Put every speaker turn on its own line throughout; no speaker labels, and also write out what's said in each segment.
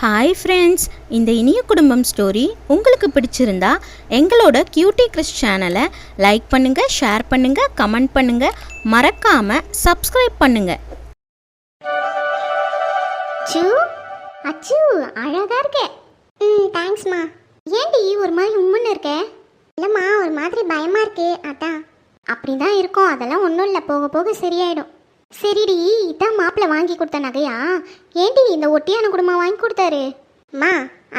Hi friends, இந்த இனிய குடும்பம் ஸ்டோரி உங்களுக்கு பிடிச்சிருந்தா எங்களோட கியூட்டி கிறிஸ் சேனலை லைக் பண்ணுங்கள், ஷேர் பண்ணுங்கள், கமெண்ட் பண்ணுங்கள், மறக்காமல் சப்ஸ்கிரைப் பண்ணுங்கள்.
அச்சு அச்சு அழகா இருக்க. தேங்க்ஸ்மா. ஏன்டி ஒரு மாதிரி உம்முன்னு இருக்க? இல்லைம்மா, ஒரு மாதிரி பயமா இருக்கு, அதான். அப்படிதான் இருக்கும், அதெல்லாம் ஒன்றும் இல்லை, போக போக சரியாயிடும். சரிடி, இதான் மாப்பிள்ளை வாங்கி கொடுத்த நகையா? ஏன்டி இந்த ஒட்டியான குடும்பம் வாங்கி கொடுத்தாரு? மா,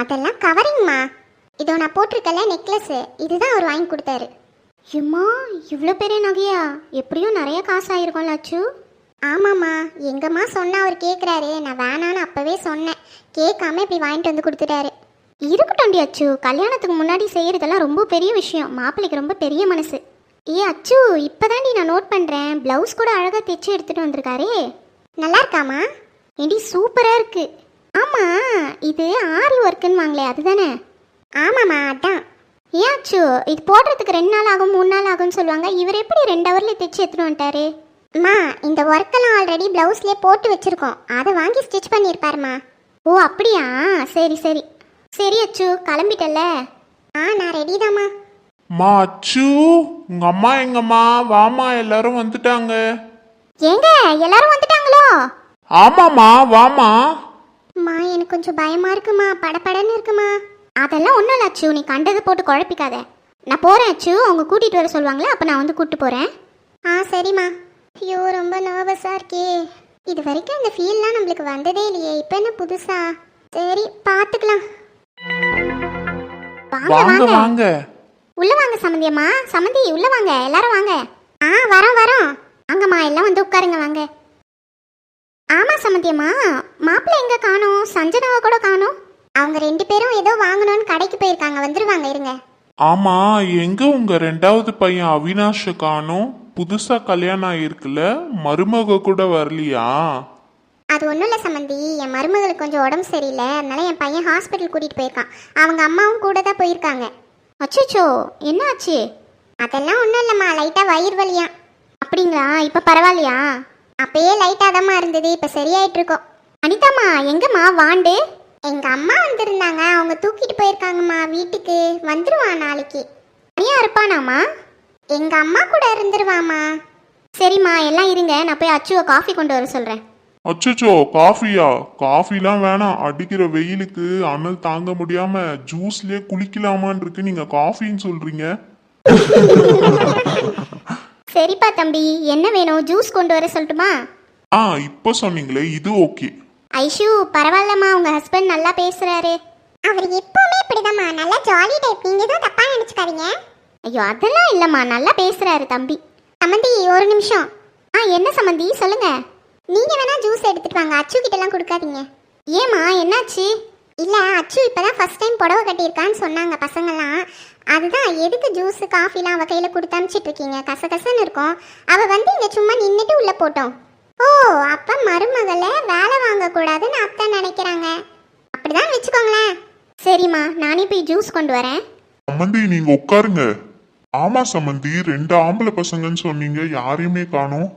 அதெல்லாம் கவரிங்மா. இதோ நான் போட்டிருக்கல நெக்லஸ், இதுதான் அவர் வாங்கி கொடுத்தாரு. ஏம்மா, இவ்வளோ பெரிய நகையா? எப்படியும் நிறைய காசு ஆயிருக்கும்ல அச்சு? ஆமாம்மா, எங்கம்மா சொன்னா அவர் கேட்குறாரு, நான் வேணான்னு அப்போவே சொன்னேன். கேட்காம இப்படி வாங்கிட்டு வந்து கொடுத்துட்டாரு. இருக்கட்டும்டி அச்சு, கல்யாணத்துக்கு முன்னாடி செய்கிறதெல்லாம் ரொம்ப பெரிய விஷயம். மாப்பிள்ளைக்கு ரொம்ப பெரிய மனசு. அச்சு, இப்போதாண்டி நான் நோட் பண்ணுறேன், ப்ளவுஸ் கூட அழகாக தைச்சி எடுத்துகிட்டு வந்திருக்காரே. நல்லா இருக்காமா? ஏண்டி சூப்பராக இருக்கு. ஆமாம், இது ஆரி ஒர்க்குன்னு வாங்களே, அதுதானே? ஆமாம்மா, அதான். அச்சு, இது போடுறதுக்கு 2 நாள் ஆகும் 3 நாள் ஆகும்னு சொல்லுவாங்க, இவர் எப்படி 2 ஹவரில் தைச்சி எடுத்துகிட்டு வந்துட்டாரு? அம்மா, இந்த ஒர்க்கெல்லாம் ஆல்ரெடி ப்ளவுஸ்லேயே போட்டு வச்சுருக்கோம், அதை வாங்கி ஸ்டிச் பண்ணியிருப்பாருமா. ஓ அப்படியா, சரி சரி. சரி அச்சு, கிளம்பிட்டல்ல? நான் ரெடி தாம்மா.
மா அச்சு, உங்க அம்மா எங்கம்மா? வாமா, எல்லாரும் வந்துட்டாங்க.
ஏங்க, எல்லாரும் வந்துட்டாங்களோ?
ஆமாம்மா, வாமா.
அம்மா, எனக்கு கொஞ்சம் பயமா இருக்குமா, படபடன்னு இருக்குமா. அதெல்லாம் ஒன்றும் இல்லை அச்சு, நீ கண்டது போட்டு குழப்பிக்காத. நான் போகிறேன் அச்சு, அவங்க கூட்டிகிட்டு வர சொல்லுவாங்களே, அப்போ நான் வந்து கூப்பிட்டு போகிறேன். சரிம்மா. ஐயோ, ரொம்ப நர்வஸாக இருக்கே. இது வரைக்கும் இந்த ஃபீல்லாம் நம்மளுக்கு வந்ததே இல்லையே, இப்போ என்ன புதுசா? சரி, பார்த்துக்கலாம்.
வாங்க வாங்க.
உள்ள வாங்க சமந்தியம்மா. சமந்தி, உள்ள வாங்க, எல்லாரும் வாங்க. வரோம் வரோம். வாங்கம்மா, எல்லாம் வந்து உட்காருங்க, வாங்க. ஆமா சமந்தியம்மா, மாப்பிள்ளை எங்க காணோம்? சஞ்சனாவை கூட காணோம். அவங்க 2 பேரும் ஏதோ வாங்கணும்னு கடைக்கு போயிருக்காங்க, வந்துருவாங்க, இருங்க.
ஆமா, எங்க உங்க 2வது பையன் அவினாஷ காணோம்? புதுசா கல்யாணம் ஆயிருக்குல்ல, மருமக கூட வரலையா?
அது ஒன்றும் இல்லை சமந்தி, என் மருமகளுக்கு கொஞ்சம் உடம்பு சரியில்லை, அதனால என் பையன் ஹாஸ்பிட்டல் கூட்டிகிட்டு போயிருக்கான். அவங்க அம்மாவும் கூட தான் போயிருக்காங்க. அச்சோ, என்ன ஆச்சு? அதெல்லாம் ஒன்றும் இல்லைம்மா, லைட்டாக வயிறு வலியா. அப்படிங்களா? இப்போ பரவாயில்லையா? அப்பயே லைட்டாக தாம்மா இருந்தது, இப்போ சரியாயிட்டு இருக்கோம். அனிதாம்மா, எங்கம்மா வாண்டு? எங்கள் அம்மா வந்திருந்தாங்க, அவங்க தூக்கிட்டு போயிருக்காங்கம்மா வீட்டுக்கு. வந்துருவான் நாளைக்கு. தனியாக இருப்பானாம்மா? எங்கள் அம்மா கூட இருந்துருவாம்மா. சரிம்மா, எல்லாம் இருங்க, நான் போய் அச்சுவை காஃபி கொண்டு வர சொல்கிறேன்.
அச்சோ, காஃபியா? காஃபிலாம் வேணாம், அடிக்கிற வெயிலுக்கு அனல் தாங்க முடியாம ஜூஸ்லயே குளிக்கலாமான் இருக்கு, நீங்க காஃபின்னு சொல்றீங்க.
சரிப்பா தம்பி, என்ன வேணும்? ஜூஸ் கொண்டு வர சொல்லட்டுமா?
இப்போ சொன்னீங்களே, இது ஓகே.
ஐஷு, பரவாயில்லம்மா, உங்க ஹஸ்பண்ட் நல்லா பேசுறாரு. அவர் எப்பவுமே இப்படிதாம்மா, நல்லா ஜாலி டைப், நீங்க தான் தப்பா நினைச்சுக்காதீங்க. ஐயோ, அதெல்லாம் இல்லம்மா, நல்லா பேசுறாரு தம்பி. சமந்தி, ஒரு நிமிஷம். என்ன சமந்தி, சொல்லுங்க. நீங்க வேணா ஜூஸ் எடுத்துட்டு வாங்க, அச்சு கிட்ட எல்லாம் கொடுக்காதீங்க. ஏமா, என்னாச்சு? இல்ல, அச்சு இப்பதான் ஃபர்ஸ்ட் டைம் புடவை கட்டியிருக்கான்னு சொன்னாங்க பசங்கள்லாம். அதுதான், எதுக்கு ஜூஸ் காஃபிலாம் அவ கையில கொடுத்து அனுப்பிச்சிட்டு இருக்கீங்க? கசகசன்னு இருக்கும். அவ வந்து இங்க சும்மா நின்றுட்டு உள்ள போட்டோம். ஓ, அப்ப மருமகளை வேலை வாங்க கூடாதுன்னு அத்தை நினைக்கிறாங்க. அப்படிதான் வச்சுக்கோங்களேன். சரிம்மா, நானே போய் ஜூஸ் கொண்டு வரேன்.
சம்மந்தி, நீங்க உட்காருங்க. ஆமா சம்மந்தி, 2 ஆம்பளை பசங்கன்னு சொன்னீங்க, யாரையுமே காணோம்.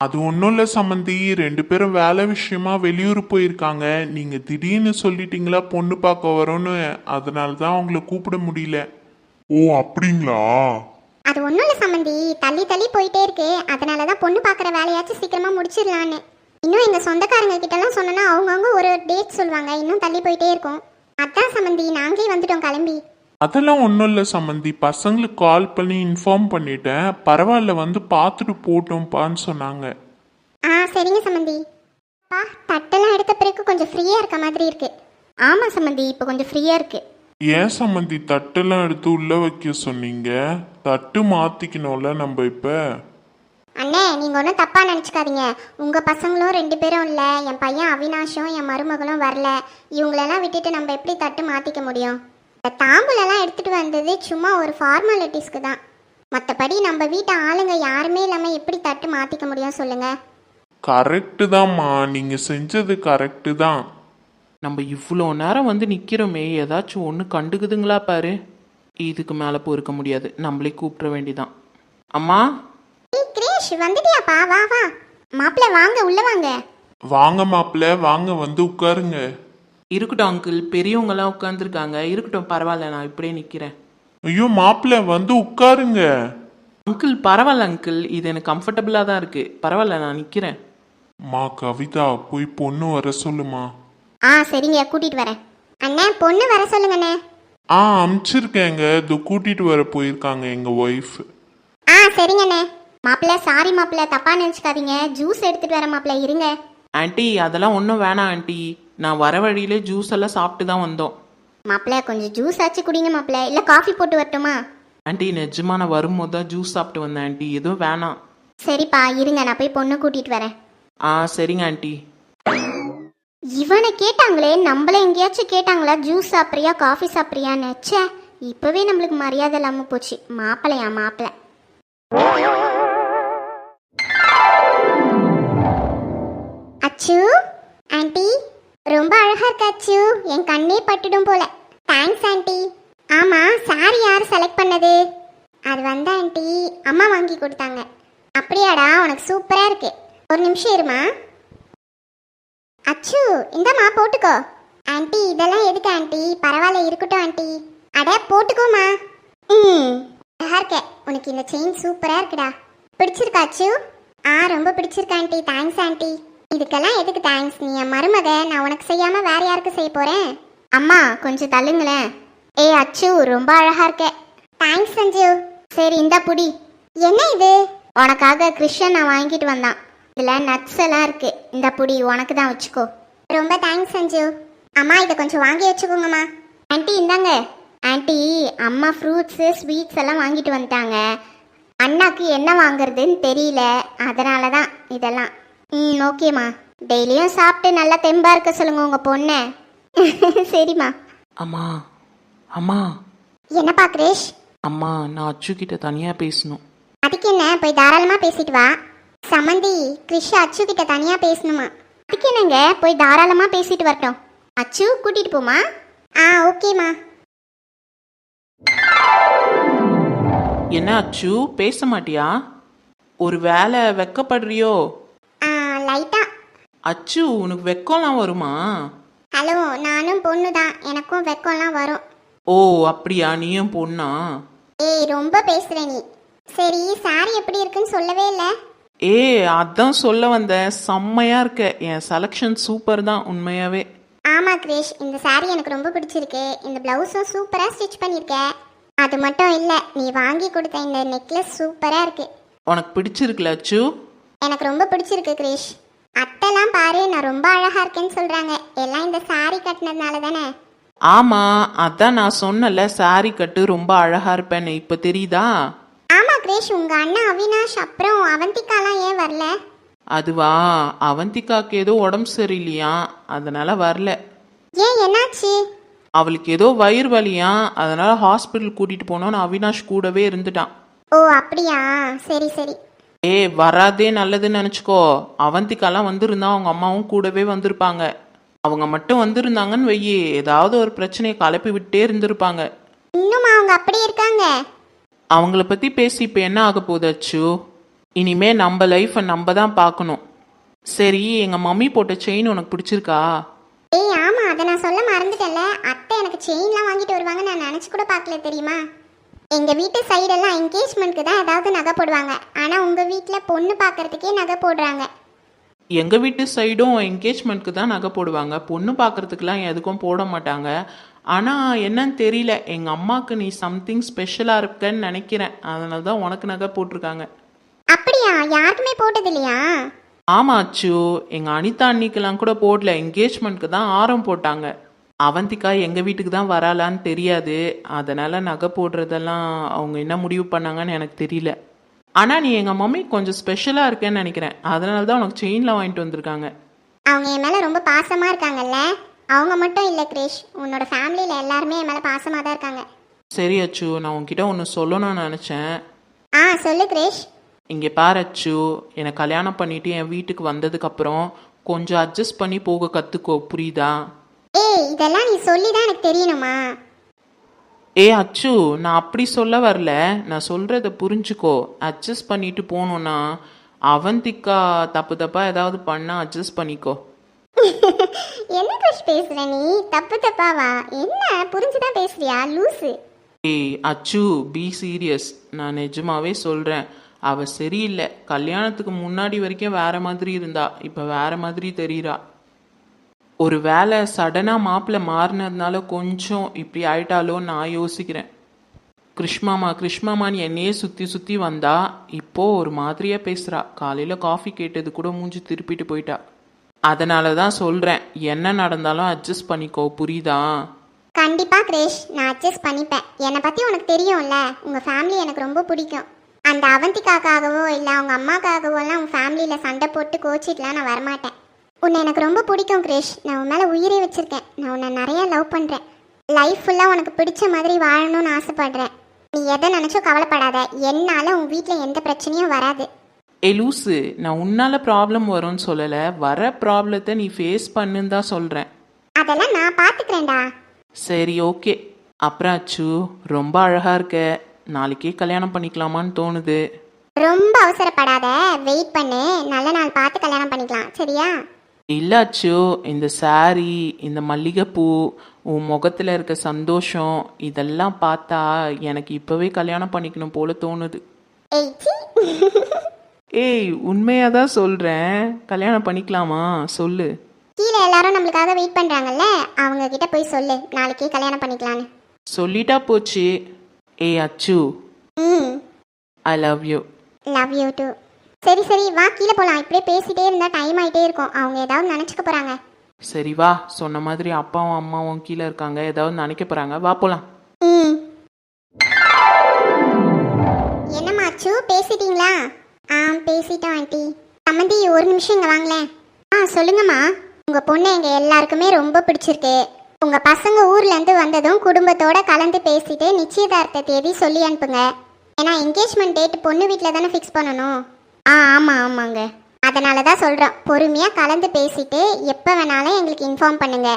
அது ஒன்றும் இல்லை சம்மந்தி, 2 பேரும் வேலை விஷயமா வெளியூர் போயிருக்காங்க. நீங்க திடீர்னு சொல்லிட்டீங்களா பொண்ணு பார்க்க வரோன்னு, அதனால தான் அவங்கள கூப்பிட முடியல. ஓ அப்படிங்களா?
அது ஒன்றும் இல்லை சம்மந்தி, தள்ளி தள்ளி போயிட்டே இருக்கு, அதனால தான் பொண்ணு பார்க்குற வேலையாச்சும் சீக்கிரமா முடிச்சிடலான்னு. இன்னும் எங்கள் சொந்தக்காரங்க கிட்டலாம் சொன்னோன்னா அவங்கவுங்க ஒரு டேட் சொல்லுவாங்க, இன்னும் தள்ளி போயிட்டே இருக்கும். அதான் சம்மந்தி, நாங்களே வந்துட்டோம் கிளம்பி. அதெல்லாம்
ஒன்றும் இல்லை சம்மந்தி, பசங்களுக்கு கால் பண்ணி இன்ஃபார்ம் பண்ணிட்டேன், பரவாயில்ல வந்து பார்த்துட்டு போட்டோம்ப்பான்னு சொன்னாங்க.
சரிங்க சம்மந்தி. தட்டெல்லாம் எடுத்த பிறகு கொஞ்சம் ஃப்ரீயாக இருக்க மாதிரி இருக்கு. ஆமாம் சம்மந்தி, இப்போ கொஞ்சம் ஃப்ரீயாக இருக்கு.
ஏன் சம்மந்தி தட்டெல்லாம் எடுத்து உள்ள வைக்க சொன்னீங்க? தட்டு மாத்திக்கணும்ல நம்ம இப்ப.
அண்ணே, நீங்கள் ஒன்றும் தப்பாக நினச்சிக்காதீங்க. உங்கள் பசங்களும் 2 பேரும் இல்லை, என் பையன் அவினாஷும் என் மருமகளும் வரல. இவங்களெல்லாம் விட்டுட்டு நம்ம எப்படி தட்டு மாற்றிக்க முடியும்? இந்த தாம்பூலெல்லாம் எடுத்துகிட்டு வந்தது சும்மா ஒரு ஃபார்மாலிட்டிஸ்க்கு தான். மற்றபடி நம்ம வீட்டு ஆளுங்க யாருமே இல்லாமல் எப்படி தட்டு மாற்றிக்க முடியும் சொல்லுங்கள்?
கரெக்டு தான்மா, நீங்கள் செஞ்சது கரெக்டு தான்.
நம்ம இவ்வளோ நேரம் வந்து நிற்கிறோமே, ஏதாச்சும் ஒன்று கண்டுக்குதுங்களா பாரு. இதுக்கு மேலே பொறுக்க முடியாது, நம்மளே கூப்பிட வேண்டிதான். அம்மா,
கிரேஷ் வந்துட்டியாப்பா? வா வா மாப்பிள்ளை, வாங்க உள்ள வாங்க.
வாங்க மாப்பிள்ள, வாங்க வந்து உட்காருங்க.
இருக்கட்டும் அங்கிள், பெரியவங்கெல்லாம் உட்காந்துருக்காங்க. இருக்கட்டும், பரவாயில்ல, நான் இப்படியே நிற்கிறேன்.
ஐயோ மாப்பிள்ள வந்து உட்காருங்க.
அங்கிள் பரவாயில்ல அங்கிள், இது எனக்கு கம்ஃபர்டபுளாக தான் இருக்குது. பரவாயில்ல, நான் நிற்கிறேன்.
மா கவிதா போய் பொண்ணு வர சொல்லுமா.
சரிங்க, கூட்டிட்டு வரேன். அண்ணே, பொண்ணு வர சொல்லுங்கண்ணே.
அமிச்சிருக்கேங்க, இது கூட்டிட்டு வர போயிருக்காங்க எங்க ஒய்ஃப்.
சரிங்கண்ணே. மாப்பிள்ள சாரி மாப்பிள்ள, தப்பா நினச்சிக்காதீங்க. ஜூஸ் எடுத்துட்டு வர மாப்பிள்ள, இருங்க.
ஆண்டி அதெல்லாம் ஒன்றும் வேணாம் ஆண்டி, நான் வர வழியிலே ஜூஸ் எல்லாம் சாப்பிட்டு தான் வந்தோம்.
மாப்பிள்ள கொஞ்சம் ஜூஸ் ஆச்சு குடிங்க மாப்பிள்ள, இல்லை காஃபி போட்டு வரட்டுமா?
ஆண்டி நிஜமா நான் வரும்போது தான் ஜூஸ் சாப்பிட்டு வந்தேன் ஆண்டி, எதுவும் வேணாம்.
சரிப்பா இருங்க, நான் போய் பொண்ணு கூட்டிட்டு வரேன்.
சரிங்க ஆண்டி.
இவனை கேட்டாங்களே, நம்மள எங்கேயாச்சும் கேட்டாங்களா ஜூஸ் சாப்பிட்றியா காஃபி சாப்பிட்றியான்னு? ச்சே, இப்போவே நம்மளுக்கு மரியாதை இல்லாமல் போச்சு. மாப்பிள்ளையா மாப்பிள்ள. அச்சு ஆண்டி, ரொம்ப அழகா இருக்க அச்சு, என் கண்ணே பட்டுடும் போல. Thanks aunty. ஆமா, சாரி யார் செலக்ட் பண்ணது? அது வந்து ஆண்டி அம்மா வாங்கி கொடுத்தாங்க. அப்படியாடா, உனக்கு சூப்பரா இருக்கு. ஒரு நிமிஷம் இருமா. அச்சு இந்தம்மா போட்டுக்கோ. ஆண்டி இதெல்லாம் எதுக்கு ஆண்டி? பரவாயில்ல இருக்கட்டும் ஆண்டி. அட போட்டுக்கோமா. அழகா இருக்க, உனக்கு இந்த செயின் சூப்பரா இருக்குடா. பிடிச்சிருக்கா அச்சு? ரொம்ப பிடிச்சிருக்கா ஆண்டி. Thanks aunty. இதுக்கெல்லாம் எதுக்கு தேங்க்ஸ்? நீ என் மருமக, நான் உனக்கு செய்யாம வேற யாருக்கு செய்ய போறேன்? அம்மா கொஞ்சம் தள்ளுங்களேன். அச்சு ரொம்ப அழகா இருக்க. தேங்க்ஸ் சஞ்சு. சரி இந்த புடி. என்ன இது? உனக்காக கிருஷ்ணன் நான் வாங்கிட்டு வந்தான். இதுல நட்ஸ் எல்லாம் இருக்கு. இந்த புடி உனக்கு தான், வச்சுக்கோ. ரொம்ப தேங்க்ஸ் சஞ்சு. அம்மா இதை கொஞ்சம் வாங்கி வச்சுக்கோங்கம்மா. ஆண்டி இந்தாங்க. ஆண்டி அம்மா ஃப்ரூட்ஸு ஸ்வீட்ஸ் எல்லாம் வாங்கிட்டு வந்துட்டாங்க. அண்ணாக்கு என்ன வாங்குறதுன்னு தெரியல, அதனால தான் இதெல்லாம். ஓகேம்மா. டெய்லியும் சாப்பிட்டு நல்லா தெம்பா இருக்க சொல்லுங்க உங்க பொண்ணை. சரிம்மா.
அம்மா அம்மா.
என்னப்பா கிரேஷ்?
அம்மா நான் அச்சு கிட்ட தனியாக பேசணும்.
அதுக்கு என்ன, போய் தாராளமா பேசிட்டு வா. சமந்தி, கிருஷ் அச்சு கிட்ட தனியா பேசணுமா? அதுக்கு என்னங்க, போய் தாராளமா பேசிட்டு வரட்டும். அச்சு கூட்டிட்டு போமா. ஓகேம்மா.
என்ன அச்சு பேச மாட்டியா? ஒரு வேலை வெக்கப்படுறியோ?
லைட்டா.
அச்சு உனக்கு வெக்கம்லாம் வருமா?
ஹலோ, நானும் பொண்ணு தான், எனக்கும் வெக்கம்லாம் வரும்.
ஓ அப்படியா, நீயும் பொண்ணா?
ரொம்ப பேசுற நீ. சரி, சாரி எப்படி இருக்குன்னு சொல்லவே இல்லை.
அதான் சொல்ல வந்தேன், செம்மையா இருக்க. என் செலக்ஷன் சூப்பர் தான் உண்மையாவே.
ஆமா கிரேஷ், இந்த சாரி எனக்கு ரொம்ப பிடிச்சிருக்கு. இந்த பிளவுஸும் சூப்பரா ஸ்டிச் பண்ணிருக்க. அது மட்டும் இல்ல, நீ வாங்கி கொடுத்த இந்த நெக்லஸ் சூப்பரா இருக்கு.
உனக்கு பிடிச்சிருக்குல அச்சு?
எனக்கு ரொம்ப பிடிச்சிருக்கு கிரேஷ். அத்தைலாம் பாரு, நான் ரொம்ப அழகா இருக்கேன்னு சொல்றாங்க. எல்லாம் இந்த சாரி கட்டினதுனால தானே?
ஆமா, அதான் நான் சொன்னல சாரி கட்டு ரொம்ப அழகா இருப்பேன்னு. இப்ப தெரியுதா?
ஆமா கிரேஷ், உங்க அண்ணா அவினாஷ் அப்புறம் அவந்திகாலாம் ஏன் வரல?
அதுவா, அவந்திகாக்கு ஏதோ உடம்பு சரியில்லையா, அதனால வரல.
ஏன், என்னாச்சு?
அவளுக்கு ஏதோ வயிறு வலியா, அதனால ஹாஸ்பிட்டல் கூட்டிட்டு போனோன்னு அவினாஷ் கூடவே இருந்துட்டான்.
ஓ அப்படியா, சரி சரி.
வராதே நல்லதுன்னு நினச்சிக்கோ. அவந்திகாலாம் வந்திருந்தா அவங்க அம்மாவும் கூடவே வந்திருப்பாங்க. அவங்க மட்டும் வந்திருந்தாங்கன்னு வெய்யே, ஏதாவது ஒரு பிரச்சனையை கலப்பி விட்டே இருந்திருப்பாங்க.
இன்னும் அவங்க அப்படியே இருக்காங்க?
அவங்கள பற்றி பேசி இப்போ என்ன ஆக போகுது அச்சு? இனிமே நம்ம லைஃப்பை நம்ம தான் பார்க்கணும். சரி, எங்கள் மம்மி போட்ட செயின் உனக்கு பிடிச்சிருக்கா?
ஆமா, அதை நான் சொல்ல மறந்துட்டேன்ல. அத்தை எனக்கு செயின்லாம் வாங்கிட்டு வருவாங்க, நான் நினச்சி கூட பார்க்கல தெரியுமா? எங்க வீட்டு சைடெல்லாம் என்கேஜ்மெண்ட்க்கு தான் ஏதாவது நகை போடுவாங்க. ஆனா உங்க வீட்டில் பொண்ணு பார்க்கறதுக்கே நகை போடுறாங்க.
எங்கள் வீட்டு சைடும் என்கேஜ்மெண்ட்க்கு தான் நகை போடுவாங்க, பொண்ணு பார்க்கறதுக்கெலாம் எதுக்கும் போட மாட்டாங்க. ஆனால் என்னன்னு தெரியல, எங்கள் அம்மாவுக்கு நீ சம்திங் ஸ்பெஷலாக இருக்கன்னு நினைக்கிறேன், அதனால தான் உனக்கு நகை போட்டிருக்காங்க.
அப்படியா? யாருக்குமே போட்டது இல்லையா?
ஆமாம் அச்சு, எங்கள் அனிதா அன்னிக்கெல்லாம் கூட போடல, என்கேஜ்மெண்ட்க்கு தான் ஆரம் போட்டாங்க. அவந்திகா எங்கள் வீட்டுக்கு தான் வராலான்னு தெரியாது, அதனால் நகை போடுறதெல்லாம் அவங்க என்ன முடிவு பண்ணாங்கன்னு எனக்கு தெரியல. ஆனால் நீ எங்கள் மம்மி கொஞ்சம் ஸ்பெஷலாக இருக்கேன்னு நினைக்கிறேன், அதனால தான் உனக்கு செயின்லாம் வாங்கிட்டு வந்திருக்காங்க.
அவங்க என் மேலே ரொம்ப பாசமாக இருக்காங்கல்ல. அவங்க மட்டும் இல்லை கிரேஷ், உன்னோட ஃபேமிலியில் எல்லாருமே என் மேலே பாசமாக தான் இருக்காங்க.
சரி அச்சு, நான் உன்கிட்ட ஒன்று சொல்லணும்னு நினச்சேன்.
சொல்லு கிரேஷ்.
இங்கே பாரு அச்சு, என்னை கல்யாணம் பண்ணிட்டு என் வீட்டுக்கு வந்ததுக்கப்புறம் கொஞ்சம் அட்ஜஸ்ட் பண்ணி போக கற்றுக்கோ, புரியுதா?
இதெல்லாம் நீ சொல்லி தான் எனக்கு தெரியணுமா?
அச்சு, நான் அப்படி சொல்ல வரல, நான் சொல்கிறத புரிஞ்சுக்கோ. அட்ஜஸ்ட் பண்ணிட்டு போகணுன்னா அவந்திக்கா தப்பு தப்பாக ஏதாவது பண்ணால் அட்ஜஸ்ட் பண்ணிக்கோ.
என்ன கிருஷ் பேசுற நீ? தப்பு தப்பாவா? என்ன புரிஞ்சுதான் பேசுறியா லூசு?
ஏய் அச்சு, பி சீரியஸ். நான் நிஜமாவே சொல்கிறேன், அவள் சரியில்லை. கல்யாணத்துக்கு முன்னாடி வரைக்கும் வேற மாதிரி இருந்தா, இப்போ வேற மாதிரி தெரியுறா. ஒரு வேளை சடனாக மாப்பிள்ளை மாறினதுனால கொஞ்சம் இப்படி ஆயிட்டாலோ நான் யோசிக்கிறேன். கிருஷ்மாமான்னு என்னையே சுற்றி சுற்றி வந்தா, இப்போ ஒரு மாதிரியாக பேசுகிறா. காலையில் காஃபி கேட்டது கூட மூஞ்சி திருப்பிட்டு போயிட்டா. அதனால தான் சொல்கிறேன், என்ன நடந்தாலும் அட்ஜஸ்ட் பண்ணிக்கோ, புரியுதா?
கண்டிப்பா கிரேஷ், நான் அட்ஜஸ்ட் பண்ணிப்பேன். என்னை பத்தி உனக்கு தெரியும்ல, உங்க ஃபேமிலி எனக்கு ரொம்ப பிடிக்கும். அந்த அவந்திக்காக்காகவோ இல்லை அவங்க அம்மாக்காகவோலாம் உன் ஃபேமிலியில் சண்டை போட்டு கோச்சிட்டுலாம் நான் வரமாட்டேன். உன்னை எனக்கு ரொம்ப பிடிக்கும் கிரேஷ். நான் உன் மேலே உயிரே வச்சிருக்கேன். நான் உன்னை நிறைய லவ் பண்ணுறேன். லைஃப் ஃபுல்லாக உனக்கு பிடிச்ச மாதிரி வாழணும்னு ஆசைப்படுறேன். நீ எதை நினச்சோ கவலைப்படாத. என்னால் உன் வீட்டில் எந்த பிரச்சனையும் வராது.
ஏ லூசு, நான் உன்னால ப்ராப்ளம் வரும்னு சொல்லலை, வர ப்ராப்ளத்தை நீ ஃபேஸ் பண்ணுன்னு தான் சொல்கிறேன்.
அதெல்லாம் நான் பார்த்துக்கிறேன்டா.
சரி ஓகே. அப்புறம் அச்சு, ரொம்ப அழகாக இருக்க. நாளைக்கே கல்யாணம் பண்ணிக்கலாமான்னு தோணுது.
ரொம்ப அவசரப்படாத, வெயிட் பண்ணு. நல்ல நாள் பார்த்து கல்யாணம் பண்ணிக்கலாம், சரியா?
இல்லை அச்சு, இந்த saree, இந்த மல்லிகைப்பூ, உன் முகத்தில் இருக்க சந்தோஷம், இதெல்லாம் பார்த்தா எனக்கு இப்போவே கல்யாணம் பண்ணிக்கணும் போல தோணுது.
ஏய் சீ.
ஏய், உண்மையாக தான் சொல்கிறேன். கல்யாணம் பண்ணிக்கலாமா சொல்லு.
கீழே எல்லாரும் நம்மளுக்காக வெயிட் பண்றாங்கல்ல, அவங்க கிட்ட போய் சொல்லு நாளைக்கே கல்யாணம் பண்ணிக்கலான்னு.
சொல்லிட்டா போச்சு. ஏய் அச்சு,
ம்,
I love you.
Love you too. சரி சரி வா கீழே போலாம். இப்படியே பேசிட்டே இருந்தா டைம் ஆயிட்டே இருக்கும். அவங்க ஏதாவது நினைச்சுக்க போறாங்க.
சரி வா, சொன்ன மாதிரி அப்பாவும் அம்மாவும் கீழே இருக்காங்க, ஏதாவது நினைக்க போகிறாங்க, வா போகலாம்.
ம். என்னம்மாச்சு, பேசிட்டீங்களா? ஆ பேசிட்டோம் ஆண்டி. சம்மந்தி ஒரு நிமிஷம் இங்கே வாங்களேன். சொல்லுங்கம்மா. உங்க பொண்ணு எங்க எல்லாருக்குமே ரொம்ப பிடிச்சிருக்கு. உங்க பசங்க ஊர்ல இருந்து வந்ததும் குடும்பத்தோட கலந்து பேசிட்டு நிச்சயதார்த்த தேதி சொல்லி அனுப்புங்க. ஏன்னா என்கேஜ்மெண்ட் டேட் பொண்ணு வீட்டில் தானே ஃபிக்ஸ் பண்ணணும். ஆமாங்க. அதனால தான் சொல்கிறோம், பொறுமையாக கலந்து பேசிட்டு எப்போ வேணாலும் எங்களுக்கு இன்ஃபார்ம் பண்ணுங்க.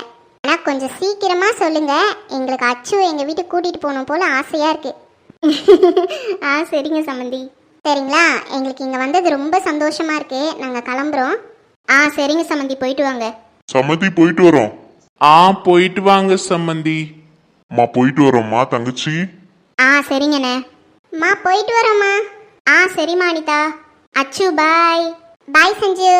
ஆனால் கொஞ்சம் சீக்கிரமாக சொல்லுங்க. எங்களுக்கு அச்சு எங்கள் வீட்டுக்கு கூட்டிகிட்டு போகணும் போல் ஆசையாக இருக்கு. சரிங்க சம்மந்தி. சரிங்களா, எங்களுக்கு இங்கே வந்தது ரொம்ப சந்தோஷமாக இருக்கு. நாங்கள் கிளம்புறோம். சரிங்க சம்மந்தி, போயிட்டு வாங்க.
சம்மந்தி போயிட்டு வரோம்.
போயிட்டு வாங்க சம்மந்தி.
போயிட்டு வரோம்மா தங்கச்சி.
சரிங்கண்ணே. போயிட்டு வரோம்மா. சரிம்மா அனிதா. அச்சு பாய். பாய் சஞ்சு.